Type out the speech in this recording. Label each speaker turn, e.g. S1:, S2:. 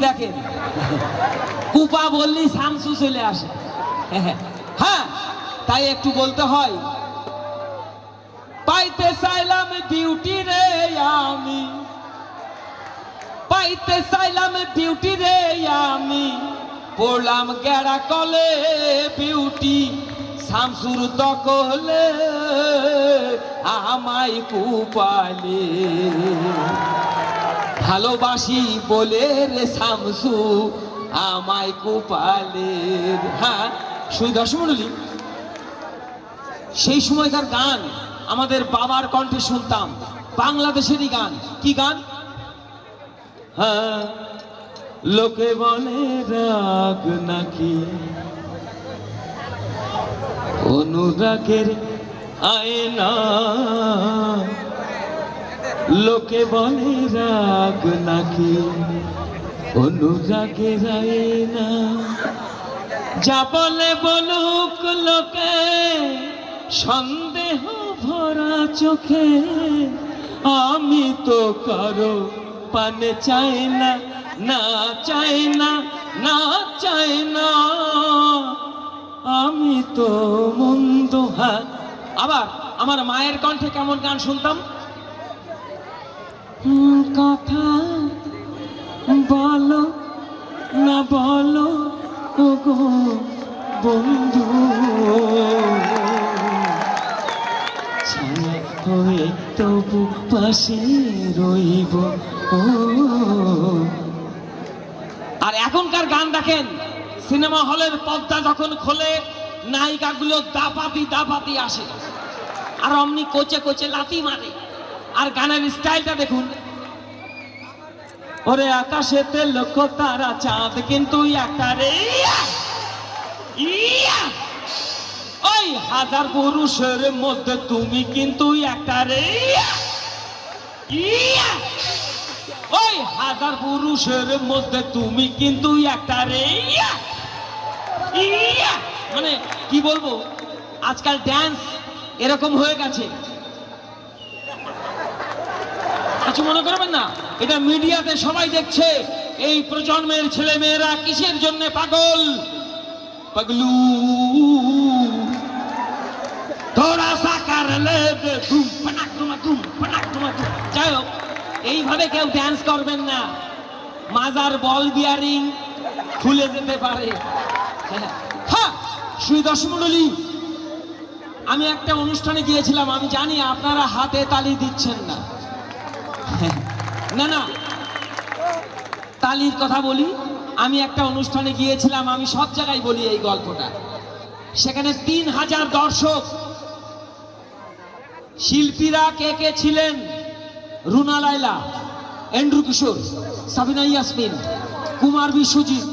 S1: দেখেন কুপা বললি শামসু চলে আসে। হ্যাঁ, তাই একটু বলতে হয়, পাইতে চাইলাম বিউটি রে আমি, পাইতে চাইলাম বিউটি রে আমি, পড়লাম গেরা কলে বিউটি শামসুর দখলে আমায় কুপালে। ভালোবাসি বলে রে শামসু আমায় কুপালে। হ্যাঁ সুদর্শন মণ্ডলী, সেই সময়কার গান আমাদের বাবার কণ্ঠে শুনতাম, বাংলাদেশেরই গান। কি গান? হ্যাঁ, লোকে বলে রাগ নাকি অনুরাগের আয়না, লোকে বলে রাগ নাকি অনুরাগের আয়না, যা বলে বলুক লোকে সন্দেহ ভরা চোখে, আমি তো কারো পানে চাই না, না চাই না, না চাই না, আমি তো মন্দ। হ্যাঁ, আবার আমার মায়ের কণ্ঠে কেমন গান শুনতাম? কথা বলো না বলো ওগো বন্ধু, ছায়া হয়ে তবু পাশে রইব। ও আর এখনকার গান দেখেন, সিনেমা হলের পর্দা যখন খোলে নায়িকাগুলো দাপাতি দাপাতি আসে আর অমনি কোচে কোচে লাথি মারে। আর গানের স্টাইলটা দেখুন, ওরে আকাশেতে লক্ষ তারা চাঁদ কিন্তু একটা রে, ওই হাজার পুরুষের মধ্যে তুমি কিন্তু একটা রে, ওই হাজার পুরুষের মধ্যে তুমি কিন্তু একটা রে। মানে কি বলবো, আজকাল ড্যান্স এরকম হয়ে গেছে। কিছু মনে করবেন না, এটা মিডিয়াতে সবাই দেখছে। এই প্রজন্মের ছেলে মেয়েরা কিসের জন্য পাগল? পাগলু থোড়া সা কর লে ধুম পটাক ধুমা ধুম পটাক ধুমা ধুম। যাই হোক, এইভাবে কেউ ড্যান্স করবেন না, মাজার বল বিয়ারিং খুলে যেতে পারে। হ্যাঁ সুদর্শন মণ্ডলী, আমি একটা অনুষ্ঠানে গিয়েছিলাম, আমি জানি আপনারা হাতে তালি দিচ্ছেন না। না না, তালির কথা বলি। আমি একটা অনুষ্ঠানে গিয়েছিলাম, আমি সব জায়গায় বলি এই গল্পটা। সেখানে 3000 দর্শক। শিল্পীরা কে কে ছিলেন? রুনা লায়লা, এন্ড্রু কিশোর, সাবিনা ইয়াসমিন, কুমার বিশ্বজিৎ,